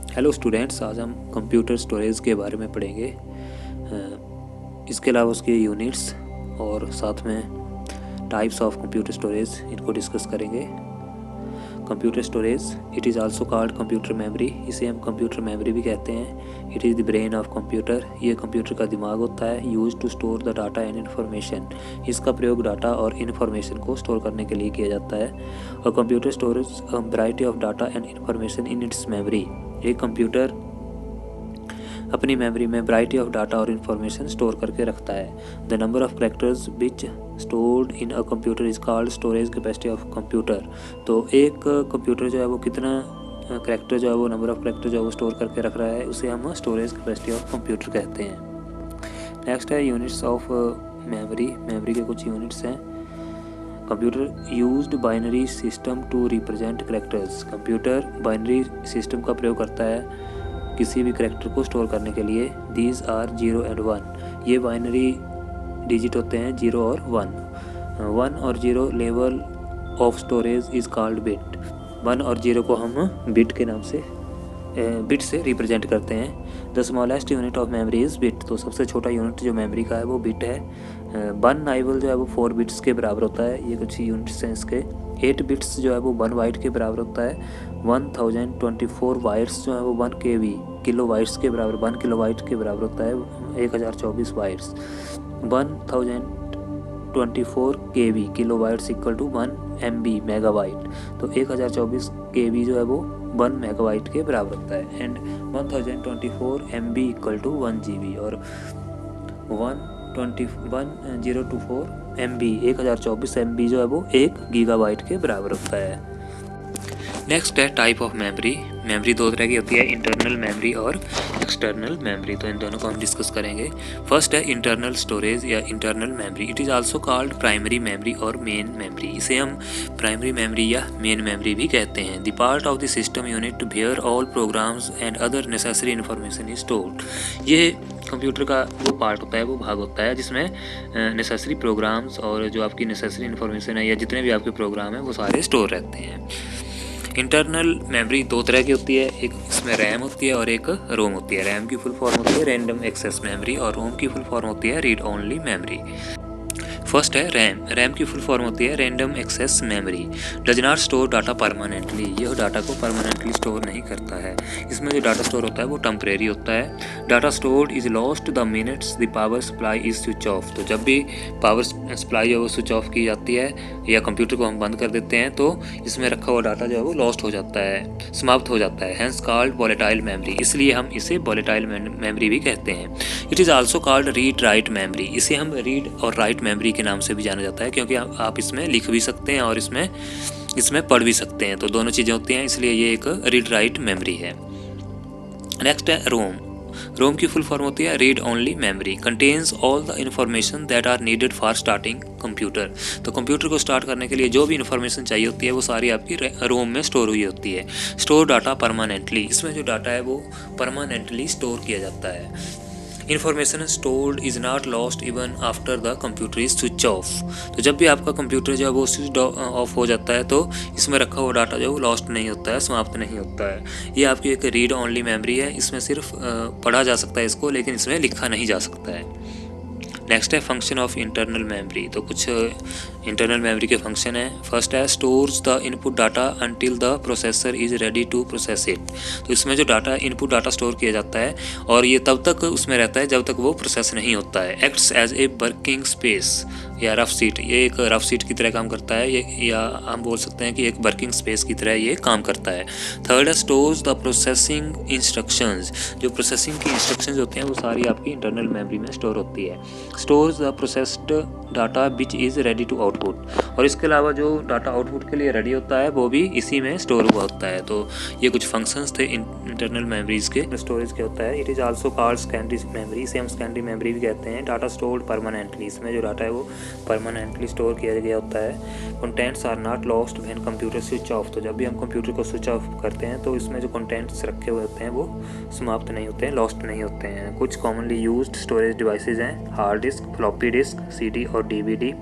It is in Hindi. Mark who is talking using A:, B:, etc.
A: हेलो स्टूडेंट्स, आज हम कंप्यूटर स्टोरेज के बारे में पढ़ेंगे। इसके अलावा उसके यूनिट्स और साथ में टाइप्स ऑफ कंप्यूटर स्टोरेज इनको डिस्कस करेंगे। Computer storage it is also called computer memory, इसे हम कंप्यूटर मेमोरी भी कहते हैं। It is the brain of computer, ये कंप्यूटर का दिमाग होता है। Use to store the data and information, इसका प्रयोग डाटा और इन्फॉर्मेशन को स्टोर करने के लिए किया जाता है। और computer storage a variety of data and information in its memory, एक कंप्यूटर अपनी मेमोरी में वैरायटी ऑफ डाटा और इन्फॉर्मेशन स्टोर करके रखता है। The number of characters which stored in a computer is called storage capacity of computer. तो एक कंप्यूटर जो है वो कितना कैरेक्टर जो है वो नंबर ऑफ कैरेक्टर जो है वो स्टोर करके रख रहा है, उसे हम स्टोरेज कैपेसिटी ऑफ कंप्यूटर कहते हैं। नेक्स्ट है यूनिट्स ऑफ मेमोरी। मेमोरी के कुछ यूनिट्स हैं। Computer used binary system to represent characters, computer binary system का प्रयोग करता है किसी भी कैरेक्टर को स्टोर करने के लिए। दीज आर 0 and 1, ये बाइनरी डिजिट होते हैं 0 और 1। 1 और 0 level of storage is called bit. 1 और 0 को हम बिट के नाम से बिट से रिप्रेजेंट करते हैं। The smallest unit of memory is bit, तो सबसे छोटा यूनिट जो मेमोरी का है वो बिट है। 1 नाइबल जो है वो 4 बिट्स के बराबर होता है, ये कुछ यूनिट्स हैं इसके। 8 बिट्स जो है वो 1 बाइट के बराबर होता है। 1024 बाइट्स जो है वो 1 KB किलो बाइट्स के बराबर, 1 किलो बाइट के बराबर होता है 1024 bytes. 1024 KB kilo bytes equal to 1 MB megabyte, तो 1024 KB जो है वो 1 मेगाबाइट के बराबर होता है। And 1024 MB equal to 1 GB और 1024 MB 1024 MB जो है वो 1 गीगाबाइट के बराबर होता है। नेक्स्ट है टाइप ऑफ मेमोरी। मेमोरी दो तरह की होती है, इंटरनल मेमोरी और एक्सटर्नल मेमोरी, तो इन दोनों को हम डिस्कस करेंगे। फर्स्ट है इंटरनल स्टोरेज या internal memory. It is also called primary memory और मेन मेमोरी, इसे हम प्राइमरी मेमोरी या मेन मेमोरी भी कहते हैं। The part of the system unit where all programs and other necessary information is stored, ये कंप्यूटर का वो पार्ट होता है, वो भाग होता है जिसमें नेसेसरी प्रोग्राम्स और जो आपकी नेसेसरी इन्फॉर्मेशन है या जितने भी आपके प्रोग्राम हैं वो सारे स्टोर रहते हैं। इंटरनल मेमोरी दो तरह की होती है, एक इसमें रैम होती है और एक रोम होती है। रैम की फुल फॉर्म होती है रैंडम एक्सेस मेमोरी और रोम की फुल फॉर्म होती है रीड ओनली मेमोरी। फर्स्ट है रैम। रैम की फुल फॉर्म होती है random access memory. Does not store data permanently, यह डाटा को परमानेंटली स्टोर नहीं करता है। इसमें जो डाटा स्टोर होता है वो टेम्परेरी होता है। Data stored is lost the minutes the power supply is switch off, तो जब भी पावर सप्लाई जो वो स्विच ऑफ की जाती है या कंप्यूटर को हम बंद कर देते हैं तो इसमें रखा हुआ डाटा जो है वो लॉस्ट हो जाता है, समाप्त हो जाता है। हैंस कॉल्ड वॉलेटाइल मेमोरी, इसलिए हम इसे वॉलेटाइल मेमोरी भी कहते हैं। It is also called read write memory, इसे हम रीड और राइट मेमोरी के नाम से भी जाना जाता है क्योंकि आप इसमें लिख भी सकते हैं और इसमें पढ़ भी सकते हैं, तो दोनों चीज़ें होती हैं, इसलिए ये एक रीड राइट मेमोरी है। नेक्स्ट है रोम। रोम की फुल फॉर्म होती है read only memory, contains all the information that are needed for starting computer, तो कंप्यूटर को स्टार्ट करने के लिए जो भी इन्फॉर्मेशन चाहिए होती है वो सारी आपकी रोम में स्टोर हुई होती है। स्टोर डाटा परमानेंटली, इसमें जो डाटा है वो परमानेंटली स्टोर किया जाता है। Information stored is not lost even after the computer is switch off, तो जब भी आपका कंप्यूटर जो है वो स्विच ऑफ हो जाता है तो इसमें रखा हुआ डाटा जो है वो लॉस्ट नहीं होता है, समाप्त नहीं होता है। ये आपकी एक रीड ओनली मेमोरी है, इसमें सिर्फ पढ़ा जा सकता है इसको, लेकिन इसमें लिखा नहीं जा सकता है। नेक्स्ट है फंक्शन ऑफ इंटरनल मेमोरी, तो कुछ इंटरनल मेमोरी के फंक्शन है। फर्स्ट है stores the input data until the processor is ready to process it, तो इसमें जो डाटा इनपुट डाटा स्टोर किया जाता है और ये तब तक उसमें रहता है जब तक वो प्रोसेस नहीं होता है। Acts as a working space या रफ सीट, ये एक रफ सीट की तरह काम करता है, ये या हम बोल सकते हैं कि एक वर्किंग स्पेस की तरह ये काम करता है। थर्ड है स्टोर्स द प्रोसेसिंग इंस्ट्रक्शंस, जो प्रोसेसिंग की इंस्ट्रक्शंस होती हैं वो सारी आपकी इंटरनल मेमोरी में स्टोर होती है। Stores the processed data which is ready to output, और इसके अलावा जो डाटा आउटपुट के लिए रेडी होता है वो भी इसी में स्टोर हुआ होता है। तो ये कुछ फंक्शंस थे इंटरनल मेमोरीज के। स्टोरेज क्या होता है, it is also called secondary memory, इसे हम सेकेंडरी मेमोरी भी कहते हैं। डाटा स्टोर्ड परमानेंटली, इसमें जो डाटा है वो परमानेंटली स्टोर किया गया होता है। Contents are not lost when computer switch off, तो जब भी हम कंप्यूटर को स्विच ऑफ करते हैं तो इसमें जो कंटेंट्स रखे हुए होते हैं वो समाप्त नहीं होते हैं, लॉस्ट नहीं होते हैं। कुछ कॉमनली यूज्ड स्टोरेज डिवाइसेज हैं hard disk, floppy disk, CD और DVD।